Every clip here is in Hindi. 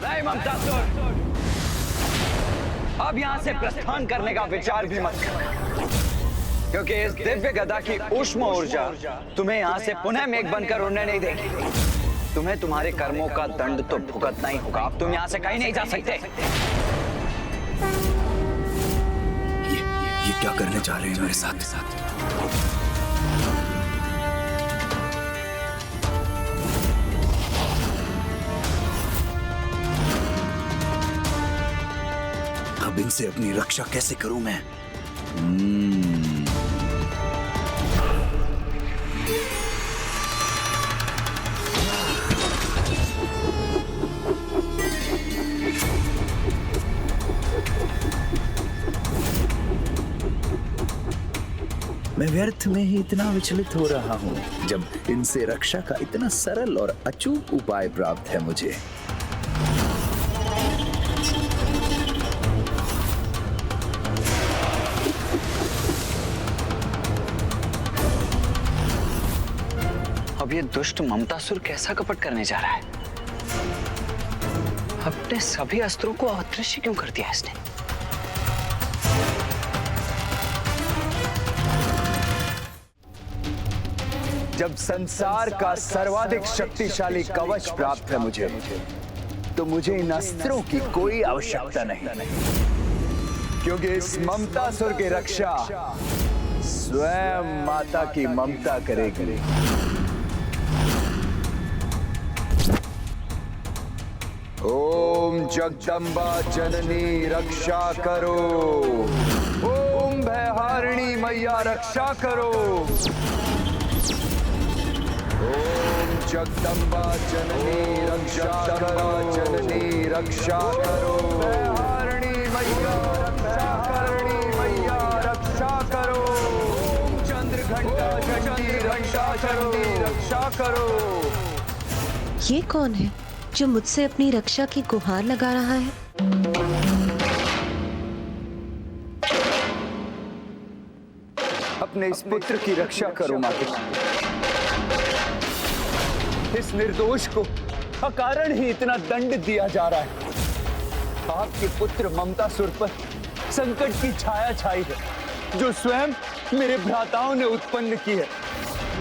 नहीं ममतासुर, अब यहां से प्रस्थान करने का विचार भी मत कर, क्योंकि इस दिव्य गदा की ऊष्म ऊर्जा तुम्हें यहां से पुनः मेघ बनकर उड़ने नहीं देगी। तुम्हें तुम्हारे कर्मों का दंड तो भुगतना ही होगा। अब तुम यहां से कहीं नहीं जा सकते। ये क्या करने जा रहे हैं मेरे साथ? अब इनसे अपनी रक्षा कैसे करूं मैं? मैं व्यर्थ में ही इतना विचलित हो रहा हूं जब इनसे रक्षा का इतना सरल और अचूक उपाय प्राप्त है मुझे। अब ये दुष्ट ममतासुर कैसा कपट करने जा रहा है? अपने सभी अस्त्रों को अदृश्य क्यों कर दिया इसने? जब संसार का सर्वाधिक शक्तिशाली कवच प्राप्त है मुझे, तो मुझे इन अस्त्रों की कोई आवश्यकता नहीं, क्योंकि इस ममतासुर की रक्षा स्वयं माता की ममता करेगी। ओम जगदम्बा जननी रक्षा करो, ओम भयहारिणी मैया रक्षा करो, ओम जगदम्बा जननी रक्षा करो, जननी रक्षा करो, भयहारिणी मैया रक्षा करणी मैया रक्षा करो, ओम चंद्रघंटा चंडी रक्षा करो, रक्षा करो। ये कौन है जो मुझसे अपनी रक्षा की गुहार लगा रहा है? अपने इस पुत्र की रक्षा करो माता। इस निर्दोष को अकारण ही इतना दंड दिया जा रहा है। आपके पुत्र ममतासुर पर संकट की छाया छाई है, जो स्वयं मेरे भ्राताओं ने उत्पन्न की है।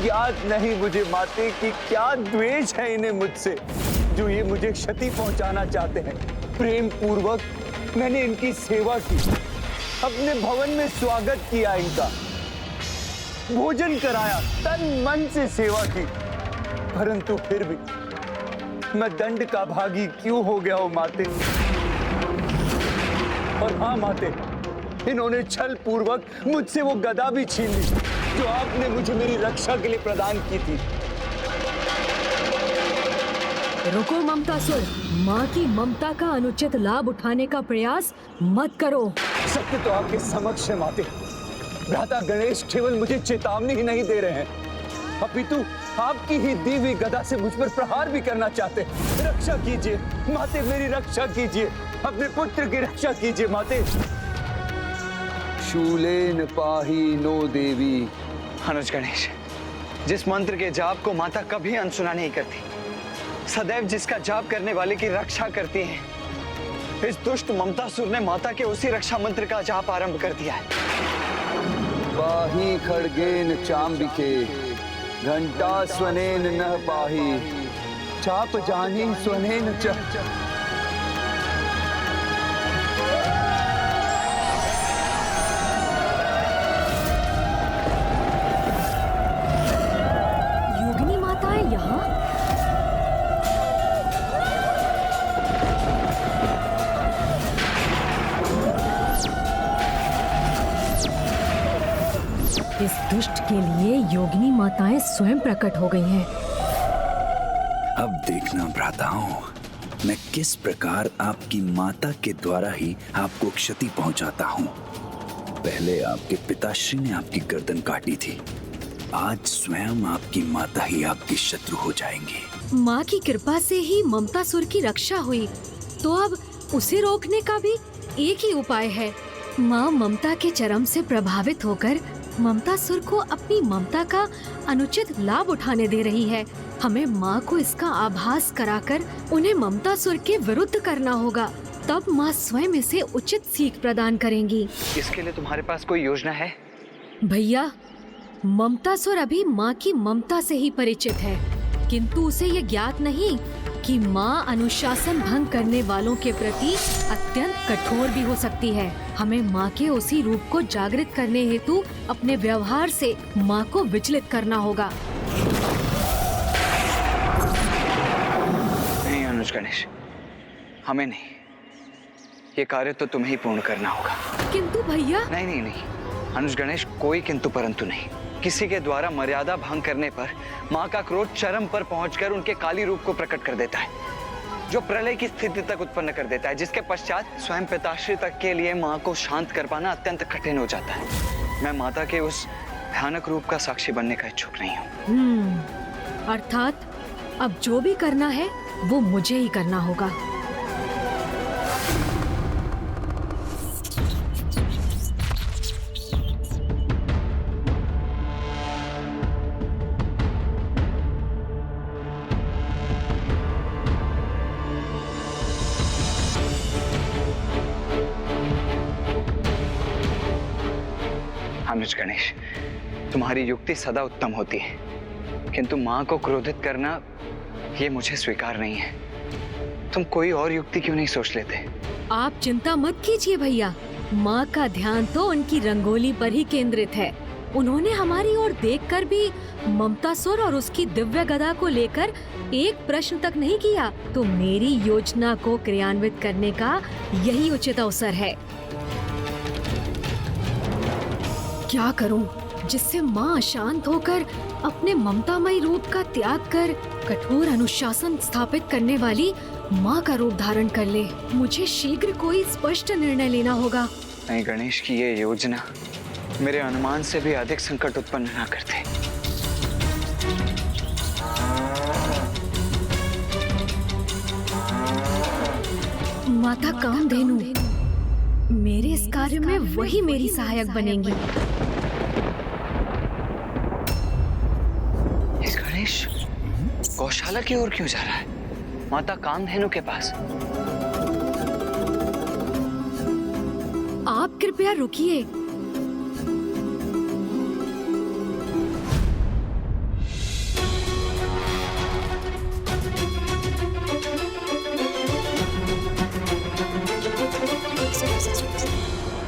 याद नहीं मुझे माते कि क्या द्वेष है इन्हें मुझसे, जो ये मुझे क्षति पहुंचाना चाहते हैं। प्रेम पूर्वक मैंने इनकी सेवा की, अपने भवन में स्वागत किया, इनका भोजन कराया, तन मन से सेवा की, परंतु फिर भी मैं दंड का भागी क्यों हो गया हूं माते? और हाँ माते, इन्होंने छल पूर्वक मुझसे वो गदा भी छीन ली जो आपने मुझे मेरी रक्षा के लिए प्रदान की थी। रुको ममतासुर, माँ की ममता का अनुचित लाभ उठाने का प्रयास मत करो। सत्य तो आपके समक्ष है माते। भ्राता गणेश केवल मुझे चेतावनी ही नहीं दे रहे हैं, अपितु आपकी ही दी हुई गदा से मुझ पर प्रहार भी करना चाहते हैं। रक्षा कीजिए माते, मेरी रक्षा कीजिए, अपने पुत्र की रक्षा कीजिए माते। शूलेन पाही नो देवी। अनुज गणेश, जिस मंत्र के जाप को माता कभी अनसुना नहीं करती, सदैव जिसका जाप करने वाले की रक्षा करती है, इस दुष्ट ममतासुर ने माता के उसी रक्षा मंत्र का जाप आरंभ कर दिया है। पाही खड्गेन चांबिके घंटा स्वनेन न पाही, चाप जानी स्वनेन च। योगिनी माता है यहाँ? इस दुष्ट के लिए योगिनी माताएं स्वयं प्रकट हो गई हैं। अब देखना भ्राताओं, मैं किस प्रकार आपकी माता के द्वारा ही आपको क्षति पहुंचाता हूं। पहले आपके पिताश्री ने आपकी गर्दन काटी थी, आज स्वयं आपकी माता ही आपकी शत्रु हो जाएंगी। माँ की कृपा से ही ममतासुर की रक्षा हुई, तो अब उसे रोकने का भी एक ही उपाय है। माँ ममता के चरम से प्रभावित होकर ममतासुर को अपनी ममता का अनुचित लाभ उठाने दे रही है। हमें माँ को इसका आभास कराकर उन्हें ममतासुर के विरुद्ध करना होगा। तब माँ स्वयं इसे उचित सीख प्रदान करेंगी। इसके लिए तुम्हारे पास कोई योजना है? भैया, ममतासुर अभी माँ की ममता से ही परिचित है, किंतु उसे ये ज्ञात नहीं कि माँ अनुशासन भंग करने वालों के प्रति अत्यंत कठोर भी हो सकती है। हमें माँ के उसी रूप को जागृत करने हेतु अपने व्यवहार से माँ को विचलित करना होगा। नहीं अनुज गणेश, हमें नहीं, ये कार्य तो तुम्हें ही पूर्ण करना होगा। किंतु भैया। नहीं नहीं नहीं अनुज गणेश, कोई किंतु परंतु नहीं। किसी के द्वारा मर्यादा भंग करने पर माँ का क्रोध चरम पर पहुंचकर उनके काली रूप को प्रकट कर देता है, जो प्रलय की स्थिति तक उत्पन्न कर देता है, जिसके पश्चात स्वयं पिताश्री तक के लिए माँ को शांत कर पाना अत्यंत कठिन हो जाता है। मैं माता के उस भयानक रूप का साक्षी बनने का इच्छुक नहीं हूँ। अर्थात अब जो भी करना है वो मुझे ही करना होगा। अनुज गणेश, तुम्हारी युक्ति सदा उत्तम होती है, किंतु माँ को क्रोधित करना ये मुझे स्वीकार नहीं है। तुम कोई और युक्ति क्यों नहीं सोच लेते? आप चिंता मत कीजिए भैया, माँ का ध्यान तो उनकी रंगोली पर ही केंद्रित है। उन्होंने हमारी ओर देखकर भी ममतासुर और उसकी दिव्य गदा को लेकर एक प्रश्न तक नहीं किया, तो मेरी योजना को क्रियान्वित करने का यही उचित अवसर है। क्या करूं जिससे माँ अशांत होकर अपने ममतामयी रूप का त्याग कर कठोर अनुशासन स्थापित करने वाली माँ का रूप धारण कर ले। मुझे शीघ्र कोई स्पष्ट निर्णय लेना होगा। नहीं, गणेश की ये योजना मेरे अनुमान से भी अधिक संकट उत्पन्न न करते। माता कामधेनु, मेरे इस कार्य में वही मेरी सहायक बनेंगी। ये गणेश गौशाला की ओर क्यों जा रहा है? माता कामधेनु के पास? आप कृपया रुकिए।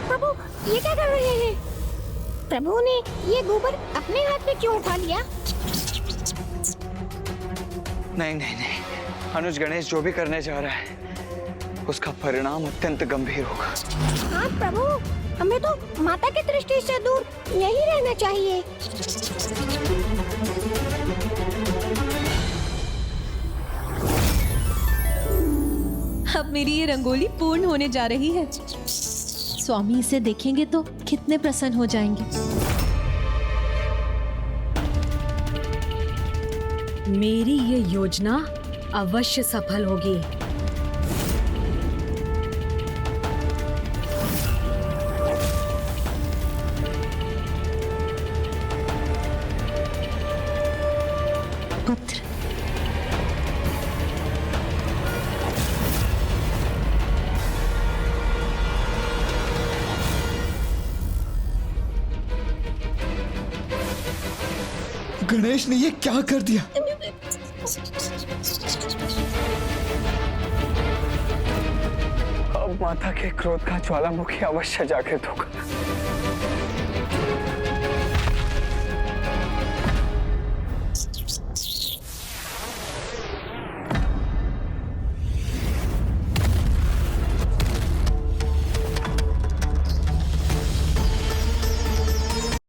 प्रभु, ये क्या कर रहे हैं? प्रभु ने ये गोबर अपने हाथ में क्यों उठा लिया? नहीं नहीं नहीं, अनुज गणेश जो भी करने जा रहा है उसका परिणाम अत्यंत गंभीर होगा। हाँ प्रभु, हमें तो माता की दृष्टि से दूर यही रहना चाहिए। अब मेरी ये रंगोली पूर्ण होने जा रही है। स्वामी इसे देखेंगे तो कितने प्रसन्न हो जाएंगे। मेरी ये योजना अवश्य सफल होगी। पत्र। गणेश ने ये क्या कर दिया? अब माता के क्रोध का ज्वालामुखी अवश्य जागृत होगा।